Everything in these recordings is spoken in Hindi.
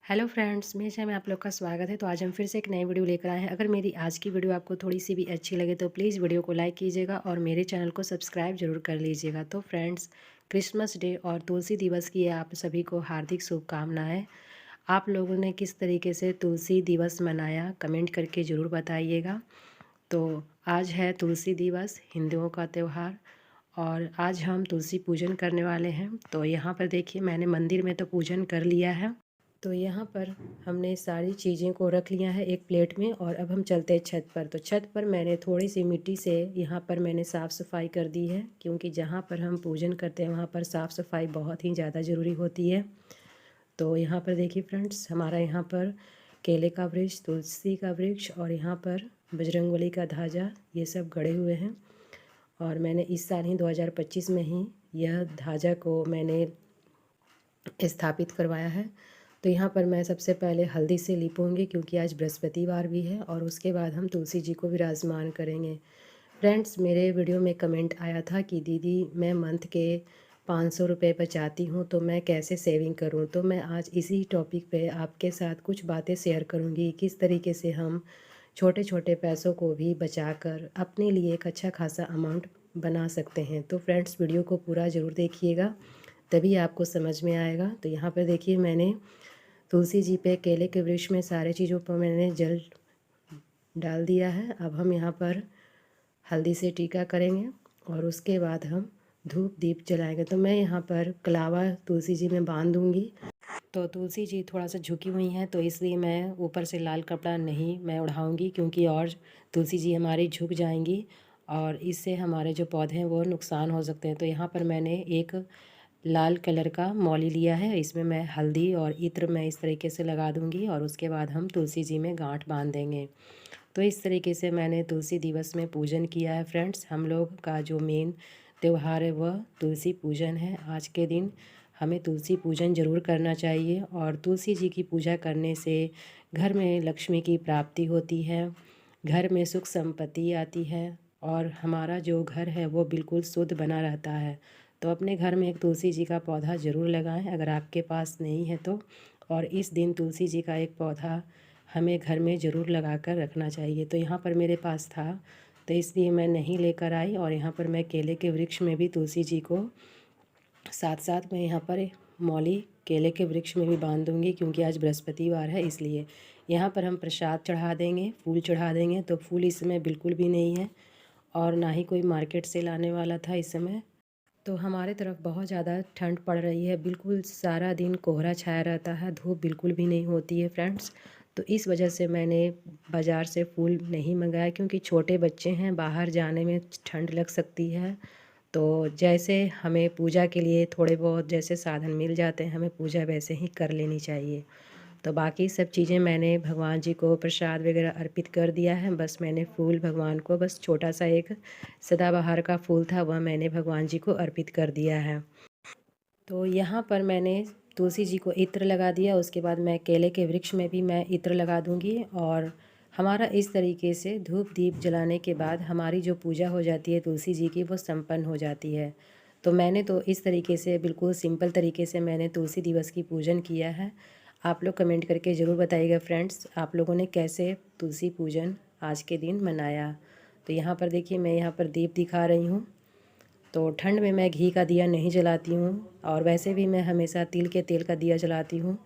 हेलो फ्रेंड्स, मेरे चैनल में आप लोग का स्वागत है। तो आज हम फिर से एक नई वीडियो लेकर आए हैं। अगर मेरी आज की वीडियो आपको थोड़ी सी भी अच्छी लगे तो प्लीज़ वीडियो को लाइक कीजिएगा और मेरे चैनल को सब्सक्राइब जरूर कर लीजिएगा। तो फ्रेंड्स, क्रिसमस डे और तुलसी दिवस की आप सभी को हार्दिक शुभकामनाएं। आप लोगों ने किस तरीके से तुलसी दिवस मनाया, कमेंट करके ज़रूर बताइएगा। तो आज है तुलसी दिवस, हिंदुओं का त्यौहार, और आज हम तुलसी पूजन करने वाले हैं। तो यहाँ पर देखिए, मैंने मंदिर में तो पूजन कर लिया है। तो यहाँ पर हमने सारी चीज़ें को रख लिया है एक प्लेट में, और अब हम चलते हैं छत पर। तो छत पर मैंने थोड़ी सी मिट्टी से यहाँ पर मैंने साफ़ सफाई कर दी है, क्योंकि जहाँ पर हम पूजन करते हैं वहाँ पर साफ़ सफाई बहुत ही ज़्यादा ज़रूरी होती है। तो यहाँ पर देखिए फ्रेंड्स, हमारा यहाँ पर केले का वृक्ष, तुलसी का वृक्ष और यहाँ पर बजरंगबली का ध्वजा, ये सब गड़े हुए हैं। और मैंने इस साल ही 2025 में ही यह ध्वजा को मैंने स्थापित करवाया है। तो यहाँ पर मैं सबसे पहले हल्दी से लिपूँगी, क्योंकि आज बृहस्पतिवार भी है, और उसके बाद हम तुलसी जी को विराजमान करेंगे। फ्रेंड्स, मेरे वीडियो में कमेंट आया था कि दीदी मैं मंथ के 500 रुपये बचाती हूँ, तो मैं कैसे सेविंग करूँ। तो मैं आज इसी टॉपिक पे आपके साथ कुछ बातें शेयर करूँगी, किस तरीके से हम छोटे छोटे पैसों को भी बचाकर अपने लिए एक अच्छा खासा अमाउंट बना सकते हैं। तो फ्रेंड्स, वीडियो को पूरा ज़रूर देखिएगा, तभी आपको समझ में आएगा। तो यहाँ पर देखिए, मैंने तुलसी जी पे, केले के वृक्ष में, सारे चीज़ों पर मैंने जल डाल दिया है। अब हम यहाँ पर हल्दी से टीका करेंगे और उसके बाद हम धूप दीप जलाएंगे। तो मैं यहाँ पर कलावा तुलसी जी में बांध दूँगी। तो तुलसी जी थोड़ा सा झुकी हुई हैं, तो इसलिए मैं ऊपर से लाल कपड़ा नहीं मैं उड़ाऊँगी, क्योंकि और तुलसी जी हमारी झुक जाएंगी और इससे हमारे जो पौधे हैं वो नुकसान हो सकते हैं। तो यहाँ पर मैंने एक लाल कलर का मौली लिया है, इसमें मैं हल्दी और इत्र मैं इस तरीके से लगा दूंगी, और उसके बाद हम तुलसी जी में गांठ बांध देंगे। तो इस तरीके से मैंने तुलसी दिवस में पूजन किया है। फ्रेंड्स, हम लोग का जो मेन त्यौहार है वह तुलसी पूजन है। आज के दिन हमें तुलसी पूजन ज़रूर करना चाहिए, और तुलसी जी की पूजा करने से घर में लक्ष्मी की प्राप्ति होती है, घर में सुख संपत्ति आती है, और हमारा जो घर है वो बिल्कुल शुद्ध बना रहता है। तो अपने घर में एक तुलसी जी का पौधा ज़रूर लगाएं, अगर आपके पास नहीं है तो। और इस दिन तुलसी जी का एक पौधा हमें घर में ज़रूर लगा कर रखना चाहिए। तो यहाँ पर मेरे पास था, तो इसलिए मैं नहीं लेकर आई। और यहाँ पर मैं केले के वृक्ष में भी तुलसी जी को साथ साथ में यहाँ पर मौली केले के वृक्ष में भी बांध दूँगी, क्योंकि आज बृहस्पतिवार है इसलिए। यहाँ पर हम प्रसाद चढ़ा देंगे, फूल चढ़ा देंगे। तो फूल इस समय बिल्कुल भी नहीं है, और ना ही कोई मार्केट से लाने वाला था इस समय। तो हमारे तरफ बहुत ज़्यादा ठंड पड़ रही है, बिल्कुल सारा दिन कोहरा छाया रहता है, धूप बिल्कुल भी नहीं होती है फ्रेंड्स। तो इस वजह से मैंने बाज़ार से फूल नहीं मंगाया, क्योंकि छोटे बच्चे हैं, बाहर जाने में ठंड लग सकती है। तो जैसे हमें पूजा के लिए थोड़े बहुत जैसे साधन मिल जाते हैं, हमें पूजा वैसे ही कर लेनी चाहिए। तो बाकी सब चीज़ें मैंने भगवान जी को प्रसाद वगैरह अर्पित कर दिया है। बस मैंने फूल भगवान को, बस छोटा सा एक सदाबहार का फूल था, वह मैंने भगवान जी को अर्पित कर दिया है। तो यहाँ पर मैंने तुलसी जी को इत्र लगा दिया, उसके बाद मैं केले के वृक्ष में भी मैं इत्र लगा दूँगी। और हमारा इस तरीके से धूप दीप जलाने के बाद हमारी जो पूजा हो जाती है तुलसी जी की, वो संपन्न हो जाती है। तो मैंने तो इस तरीके से बिल्कुल सिंपल तरीके से मैंने तुलसी दिवस की पूजन किया है। आप लोग कमेंट करके ज़रूर बताइएगा फ्रेंड्स, आप लोगों ने कैसे तुलसी पूजन आज के दिन मनाया। तो यहाँ पर देखिए, मैं यहाँ पर दीप दिखा रही हूँ। तो ठंड में मैं घी का दिया नहीं जलाती हूँ, और वैसे भी मैं हमेशा तिल के तेल का दिया जलाती हूँ।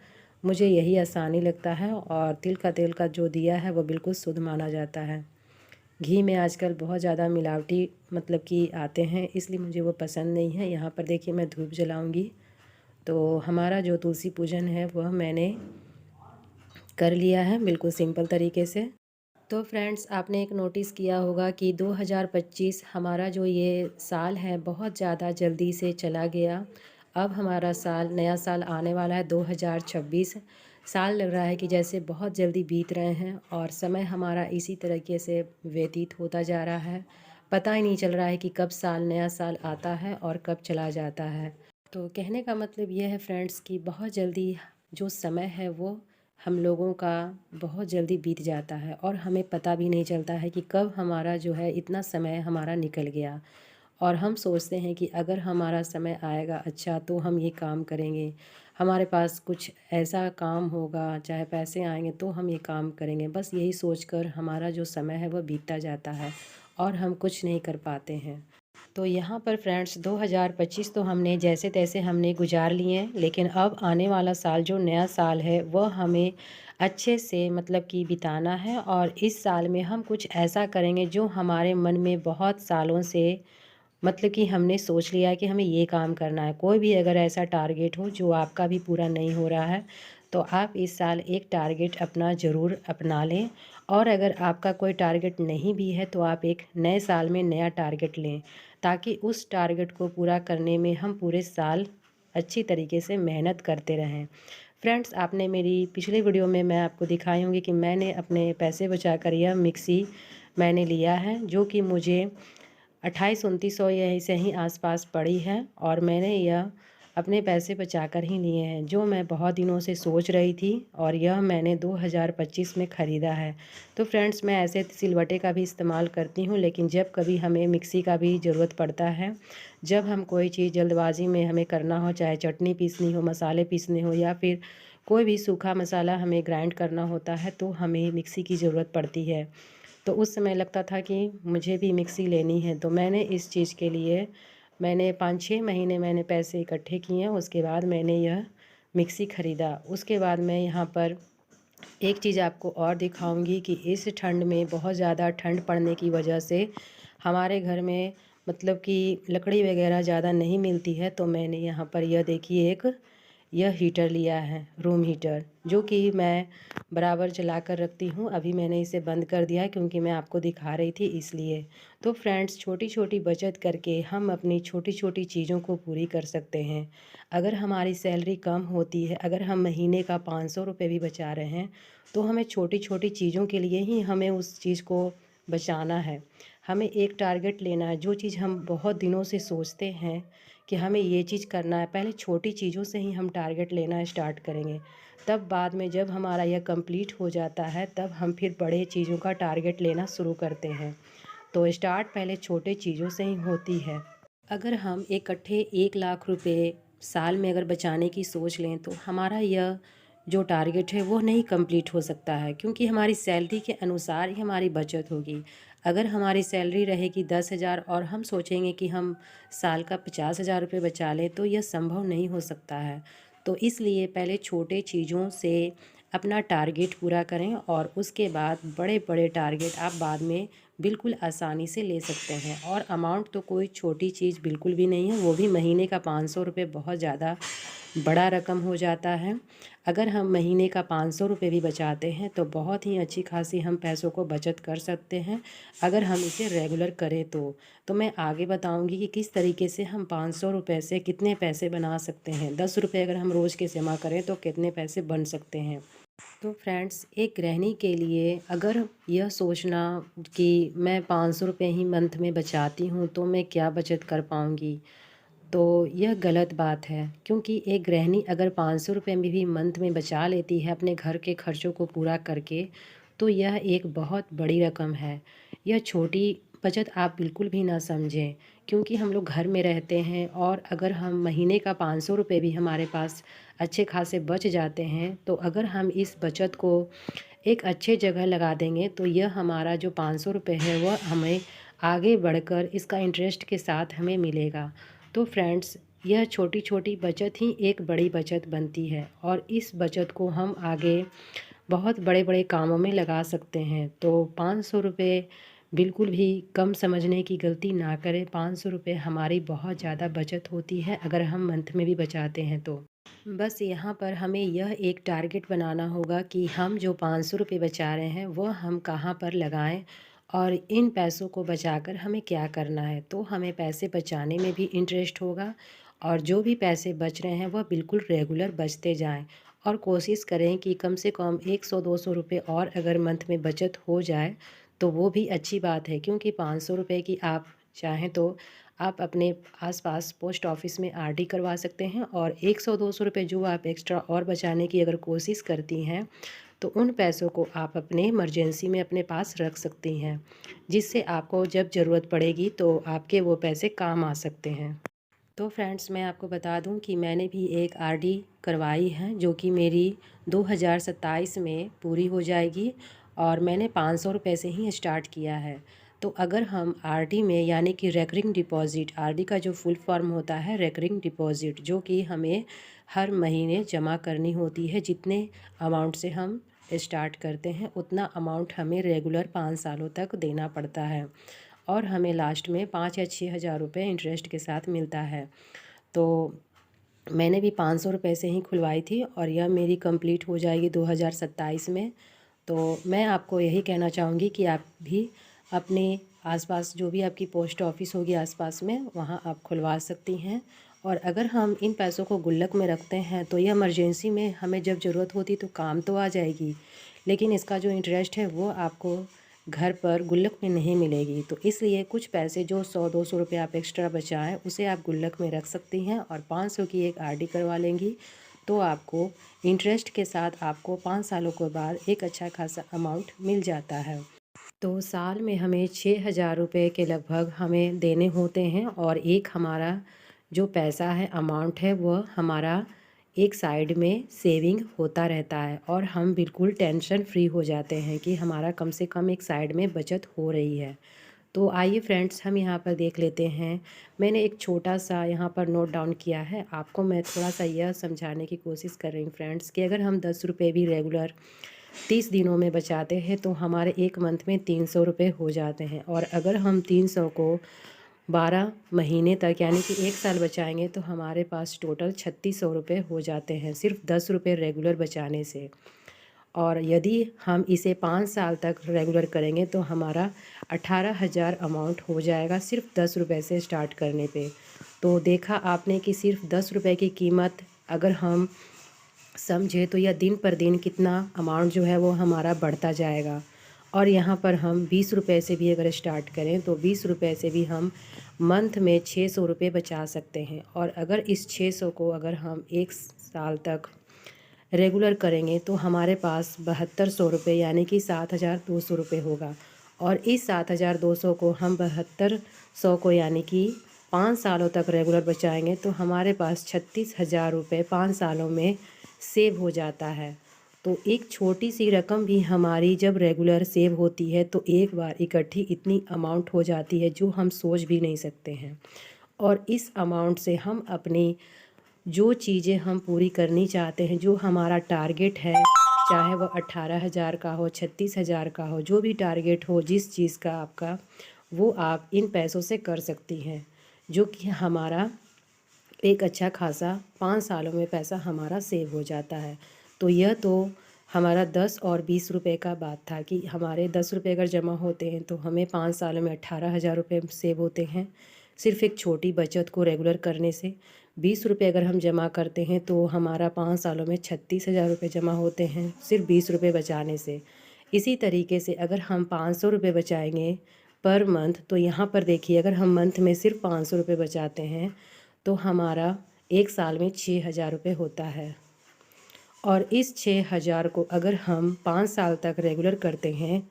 मुझे यही आसानी लगता है, और तिल का तेल का जो दिया है वो बिल्कुल शुद्ध माना जाता है। घी में आजकल बहुत ज़्यादा मिलावटी मतलब कि आते हैं, इसलिए मुझे वो पसंद नहीं है। यहाँ पर देखिए, मैं धूप जलाऊँगी। तो हमारा जो तुलसी पूजन है वह मैंने कर लिया है बिल्कुल सिंपल तरीके से। तो फ्रेंड्स, आपने एक नोटिस किया होगा कि 2025 हमारा जो ये साल है बहुत ज़्यादा जल्दी से चला गया। अब हमारा साल, नया साल आने वाला है 2026। साल लग रहा है कि जैसे बहुत जल्दी बीत रहे हैं, और समय हमारा इसी तरीके से व्यतीत होता जा रहा है। पता ही नहीं चल रहा है कि कब साल, नया साल आता है और कब चला जाता है। तो कहने का मतलब ये है फ्रेंड्स कि बहुत जल्दी जो समय है वो हम लोगों का बहुत जल्दी बीत जाता है, और हमें पता भी नहीं चलता है कि कब हमारा जो है इतना समय हमारा निकल गया। और हम सोचते हैं कि अगर हमारा समय आएगा अच्छा तो हम ये काम करेंगे। हमारे पास कुछ ऐसा काम होगा, चाहे पैसे आएंगे तो हम ये काम करेंगे, बस यही सोचकर हमारा जो समय है वह बीतता जाता है और हम कुछ नहीं कर पाते हैं। तो यहाँ पर फ्रेंड्स 2025 तो हमने जैसे तैसे हमने गुजार लिए हैं, लेकिन अब आने वाला साल जो नया साल है वह हमें अच्छे से मतलब कि बिताना है। और इस साल में हम कुछ ऐसा करेंगे जो हमारे मन में बहुत सालों से मतलब कि हमने सोच लिया है कि हमें ये काम करना है। कोई भी अगर ऐसा टारगेट हो जो आपका भी पूरा नहीं हो रहा है, तो आप इस साल एक टारगेट अपना ज़रूर अपना लें। और अगर आपका कोई टारगेट नहीं भी है तो आप एक नए साल में नया टारगेट लें, ताकि उस टारगेट को पूरा करने में हम पूरे साल अच्छी तरीके से मेहनत करते रहें। फ्रेंड्स, आपने मेरी पिछले वीडियो में मैं आपको दिखाई होंगी कि मैंने अपने पैसे बचाकर यह मिक्सी मैंने लिया है, जो कि मुझे 2800-2900 यहीं से ही आसपास पड़ी है। और मैंने यह अपने पैसे बचाकर ही लिए हैं, जो मैं बहुत दिनों से सोच रही थी, और यह मैंने 2025 में ख़रीदा है। तो फ्रेंड्स, मैं ऐसे सिलबट्टे का भी इस्तेमाल करती हूँ, लेकिन जब कभी हमें मिक्सी का भी ज़रूरत पड़ता है, जब हम कोई चीज़ जल्दबाजी में हमें करना हो, चाहे चटनी पीसनी हो, मसाले पीसने हो, या फिर कोई भी सूखा मसाला हमें ग्राइंड करना होता है, तो हमें मिक्सी की ज़रूरत पड़ती है। तो उस समय लगता था कि मुझे भी मिक्सी लेनी है। तो मैंने इस चीज़ के लिए मैंने 5-6 महीने मैंने पैसे इकट्ठे किए हैं, उसके बाद मैंने यह मिक्सी ख़रीदा। उसके बाद मैं यहाँ पर एक चीज़ आपको और दिखाऊंगी कि इस ठंड में बहुत ज़्यादा ठंड पड़ने की वजह से हमारे घर में मतलब कि लकड़ी वगैरह ज़्यादा नहीं मिलती है। तो मैंने यहाँ पर यह देखिए एक यह हीटर लिया है, रूम हीटर, जो कि मैं बराबर जला कर रखती हूँ। अभी मैंने इसे बंद कर दिया है क्योंकि मैं आपको दिखा रही थी इसलिए। तो फ्रेंड्स, छोटी छोटी बचत करके हम अपनी छोटी छोटी चीज़ों को पूरी कर सकते हैं। अगर हमारी सैलरी कम होती है, अगर हम महीने का 500 रुपये भी बचा रहे हैं, तो हमें छोटी छोटी चीज़ों के लिए ही हमें उस चीज़ को बचाना है। हमें एक टारगेट लेना है, जो चीज़ हम बहुत दिनों से सोचते हैं कि हमें ये चीज़ करना है, पहले छोटी चीज़ों से ही हम टारगेट लेना स्टार्ट करेंगे। तब बाद में जब हमारा यह कंप्लीट हो जाता है, तब हम फिर बड़े चीज़ों का टारगेट लेना शुरू करते हैं। तो स्टार्ट पहले छोटे चीज़ों से ही होती है। अगर हम इकट्ठे 1 लाख रुपए साल में अगर बचाने की सोच लें, तो हमारा यह जो टारगेट है वो नहीं कंप्लीट हो सकता है, क्योंकि हमारी सैलरी के अनुसार ही हमारी बचत होगी। अगर हमारी सैलरी रहेगी 10,000 और हम सोचेंगे कि हम साल का 50,000 रुपये बचा लें, तो यह संभव नहीं हो सकता है। तो इसलिए पहले छोटे चीज़ों से अपना टारगेट पूरा करें, और उसके बाद बड़े बड़े टारगेट आप बाद में बिल्कुल आसानी से ले सकते हैं। और अमाउंट तो कोई छोटी चीज़ बिल्कुल भी नहीं है, वो भी महीने का 500 रुपये बहुत ज़्यादा बड़ा रकम हो जाता है। अगर हम महीने का 500 रुपये भी बचाते हैं, तो बहुत ही अच्छी खासी हम पैसों को बचत कर सकते हैं, अगर हम इसे रेगुलर करें तो मैं आगे बताऊंगी कि किस तरीके से हम 500 रुपये से कितने पैसे बना सकते हैं। 10 रुपये अगर हम रोज़ के जमा करें तो कितने पैसे बन सकते हैं। तो फ्रेंड्स, एक गृहिणी के लिए अगर यह सोचना कि मैं 500 रुपये ही मंथ में बचाती हूँ तो मैं क्या बचत कर पाऊँगी, तो यह गलत बात है। क्योंकि एक गृहिणी अगर 500 रुपये में भी मंथ में बचा लेती है अपने घर के खर्चों को पूरा करके, तो यह एक बहुत बड़ी रकम है। यह छोटी बचत आप बिल्कुल भी ना समझें, क्योंकि हम लोग घर में रहते हैं, और अगर हम महीने का 500 रुपये भी हमारे पास अच्छे खासे बच जाते हैं, तो अगर हम इस बचत को एक अच्छे जगह लगा देंगे, तो यह हमारा जो 500 रुपये है वह हमें आगे बढ़कर इसका इंटरेस्ट के साथ हमें मिलेगा। तो फ्रेंड्स, यह छोटी छोटी बचत ही एक बड़ी बचत बनती है, और इस बचत को हम आगे बहुत बड़े बड़े कामों में लगा सकते हैं। तो 500 रुपये बिल्कुल भी कम समझने की गलती ना करें। 500 रुपये हमारी बहुत ज़्यादा बचत होती है अगर हम मंथ में भी बचाते हैं तो। बस यहाँ पर हमें यह एक टारगेट बनाना होगा कि हम जो 500 रुपये बचा रहे हैं वह हम कहाँ पर लगाएं, और इन पैसों को बचाकर हमें क्या करना है। तो हमें पैसे बचाने में भी इंटरेस्ट होगा, और जो भी पैसे बच रहे हैं वह बिल्कुल रेगुलर बचते जाएं। और कोशिश करें कि कम से कम 100-200 रुपये और अगर मंथ में बचत हो जाए तो वो भी अच्छी बात है, क्योंकि 500 रुपये की आप चाहें तो आप अपने आसपास पोस्ट ऑफिस में आरडी करवा सकते हैं, और 100-200 रुपये जो आप एक्स्ट्रा और बचाने की अगर कोशिश करती हैं, तो उन पैसों को आप अपने इमरजेंसी में अपने पास रख सकती हैं, जिससे आपको जब ज़रूरत पड़ेगी तो आपके वो पैसे काम आ सकते हैं। तो फ्रेंड्स मैं आपको बता दूं कि मैंने भी एक आरडी करवाई है जो कि मेरी 2027 में पूरी हो जाएगी और मैंने 500 रुपये से ही स्टार्ट किया है। तो अगर हम आरडी में यानी कि रेकरिंग डिपॉज़िट, आरडी का जो फुल फॉर्म होता है रेकरिंग डिपॉज़िट, जो कि हमें हर महीने जमा करनी होती है, जितने अमाउंट से हम स्टार्ट करते हैं उतना अमाउंट हमें रेगुलर 5 सालों तक देना पड़ता है और हमें लास्ट में 5 या 6 हज़ार रुपये इंटरेस्ट के साथ मिलता है। तो मैंने भी 500 रुपये से ही खुलवाई थी और यह मेरी कंप्लीट हो जाएगी 2027 में। तो मैं आपको यही कहना चाहूँगी कि आप भी अपने आसपास जो भी आपकी पोस्ट ऑफिस होगी आसपास में, वहाँ आप खुलवा सकती हैं। और अगर हम इन पैसों को गुल्लक में रखते हैं तो यह इमरजेंसी में हमें जब ज़रूरत होती तो काम तो आ जाएगी, लेकिन इसका जो इंटरेस्ट है वो आपको घर पर गुल्लक में नहीं मिलेगी। तो इसलिए कुछ पैसे जो 100-200 रुपये आप एक्स्ट्रा बचाएं उसे आप गुल्लक में रख सकती हैं और 500 की एक आरडी करवा लेंगी तो आपको इंटरेस्ट के साथ आपको 5 सालों के बाद एक अच्छा खासा अमाउंट मिल जाता है। तो साल में हमें 6 हज़ार रुपये के लगभग हमें देने होते हैं और एक हमारा जो पैसा है, अमाउंट है, वह हमारा एक साइड में सेविंग होता रहता है और हम बिल्कुल टेंशन फ्री हो जाते हैं कि हमारा कम से कम एक साइड में बचत हो रही है। तो आइए फ्रेंड्स हम यहाँ पर देख लेते हैं। मैंने एक छोटा सा यहाँ पर नोट डाउन किया है, आपको मैं थोड़ा सा यह समझाने की कोशिश कर रही हूँ फ्रेंड्स कि अगर हम 10 रुपये भी रेगुलर 30 दिनों में बचाते हैं तो हमारे एक मंथ में 300 रुपये हो जाते हैं और अगर हम 300 को 12 महीने तक यानी कि एक साल बचाएंगे तो हमारे पास टोटल 3600 रुपये हो जाते हैं सिर्फ 10 रुपये रेगुलर बचाने से। और यदि हम इसे 5 साल तक रेगुलर करेंगे तो हमारा 18,000 अमाउंट हो जाएगा सिर्फ 10 रुपये से स्टार्ट करने पे। तो देखा आपने कि सिर्फ 10 रुपये की कीमत अगर हम समझे तो यह दिन पर दिन कितना अमाउंट जो है वो हमारा बढ़ता जाएगा। और यहाँ पर हम 20 रुपये से भी अगर स्टार्ट करें तो 20 रुपये से भी हम मंथ में 600 रुपये बचा सकते हैं और अगर इस 600 को अगर हम एक साल तक रेगुलर करेंगे तो हमारे पास 7200 रुपये यानी कि 7200 रुपये होगा और इस 7200 को हम 7200 को यानी कि 5 सालों तक रेगुलर बचाएंगे तो हमारे पास 36,000 रुपये 5 सालों में सेव हो जाता है। तो एक छोटी सी रकम भी हमारी जब रेगुलर सेव होती है तो एक बार इकट्ठी इतनी अमाउंट हो जाती है जो हम सोच भी नहीं सकते हैं। और इस अमाउंट से हम अपनी जो चीज़ें हम पूरी करनी चाहते हैं, जो हमारा टारगेट है, चाहे वह 18,000 का हो, 36,000 का हो, जो भी टारगेट हो जिस चीज़ का आपका, वो आप इन पैसों से कर सकती हैं, जो कि हमारा एक अच्छा खासा 5 सालों में पैसा हमारा सेव हो जाता है। तो यह तो हमारा 10 और 20 रुपये का बात था कि हमारे 10 रुपये अगर जमा होते हैं तो हमें 5 सालों में 18,000 रुपये सेव होते हैं सिर्फ़ एक छोटी बचत को रेगुलर करने से। 20 रुपये अगर हम जमा करते हैं तो हमारा 5 सालों में 36,000 रुपये जमा होते हैं सिर्फ 20 रुपये बचाने से। इसी तरीके से अगर हम 500 रुपये बचाएंगे पर मंथ तो यहाँ पर देखिए अगर हम मंथ में सिर्फ 500 रुपये बचाते हैं तो हमारा एक साल में 6,000 रुपये होता है और इस 6,000 को अगर हम 5 साल तक रेगुलर करते हैं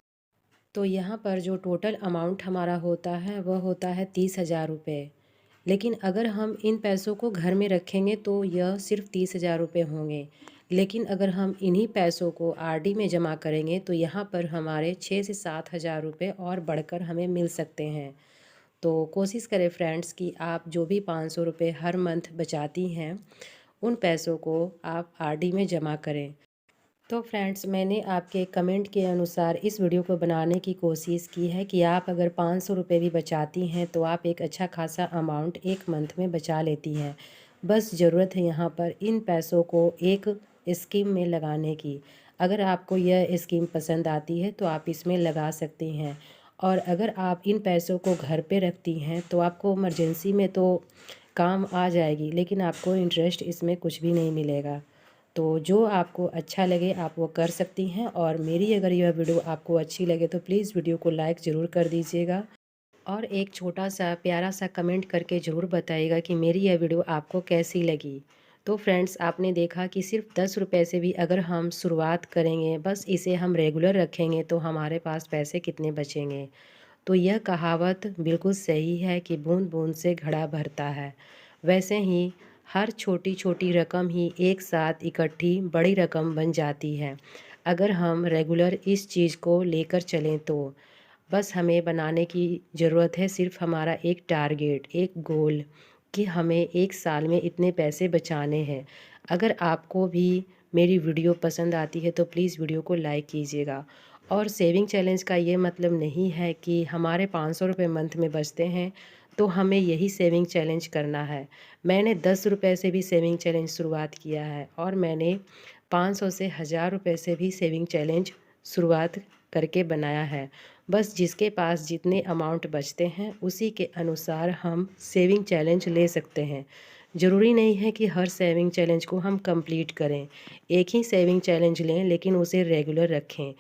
तो यहाँ पर जो टोटल अमाउंट हमारा होता है वह होता है 30,000 रुपये। लेकिन अगर हम इन पैसों को घर में रखेंगे तो यह सिर्फ 30,000 रुपये होंगे, लेकिन अगर हम इन्हीं पैसों को आरडी में जमा करेंगे तो यहाँ पर हमारे 6 से 7,000 रुपये और बढ़कर हमें मिल सकते हैं। तो कोशिश करें फ्रेंड्स कि आप जो भी 500 रुपये हर मंथ बचाती हैं उन पैसों को आप आरडी में जमा करें। तो फ्रेंड्स मैंने आपके कमेंट के अनुसार इस वीडियो को बनाने की कोशिश की है कि आप अगर 500 रुपये भी बचाती हैं तो आप एक अच्छा खासा अमाउंट एक मंथ में बचा लेती हैं। बस ज़रूरत है यहाँ पर इन पैसों को एक स्कीम में लगाने की। अगर आपको यह स्कीम पसंद आती है तो आप इसमें लगा सकती हैं और अगर आप इन पैसों को घर पे रखती हैं तो आपको इमरजेंसी में तो काम आ जाएगी, लेकिन आपको इंटरेस्ट इसमें कुछ भी नहीं मिलेगा। तो जो आपको अच्छा लगे आप वो कर सकती हैं और मेरी अगर यह वीडियो आपको अच्छी लगे तो प्लीज़ वीडियो को लाइक ज़रूर कर दीजिएगा और एक छोटा सा प्यारा सा कमेंट करके ज़रूर बताइएगा कि मेरी यह वीडियो आपको कैसी लगी। तो फ्रेंड्स आपने देखा कि सिर्फ 10 रुपये से भी अगर हम शुरुआत करेंगे, बस इसे हम रेगुलर रखेंगे तो हमारे पास पैसे कितने बचेंगे। तो यह कहावत बिल्कुल सही है कि बूंद बूंद से घड़ा भरता है। वैसे ही हर छोटी छोटी रकम ही एक साथ इकट्ठी बड़ी रकम बन जाती है। अगर हम रेगुलर इस चीज़ को लेकर चलें तो बस हमें बनाने की ज़रूरत है, सिर्फ हमारा एक टारगेट, एक गोल कि हमें एक साल में इतने पैसे बचाने हैं। अगर आपको भी मेरी वीडियो पसंद आती है तो प्लीज़ वीडियो को लाइक कीजिएगा। और सेविंग चैलेंज का ये मतलब नहीं है कि हमारे 500 रुपये मंथ में बचते हैं तो हमें यही सेविंग चैलेंज करना है। मैंने 10 रुपये से भी सेविंग चैलेंज शुरुआत किया है और मैंने 500 से 1000 रुपये से भी सेविंग चैलेंज शुरुआत करके बनाया है। बस जिसके पास जितने अमाउंट बचते हैं उसी के अनुसार हम सेविंग चैलेंज ले सकते हैं। ज़रूरी नहीं है कि हर सेविंग चैलेंज को हम कंप्लीट करें। एक ही सेविंग चैलेंज लें लेकिन उसे रेगुलर रखें।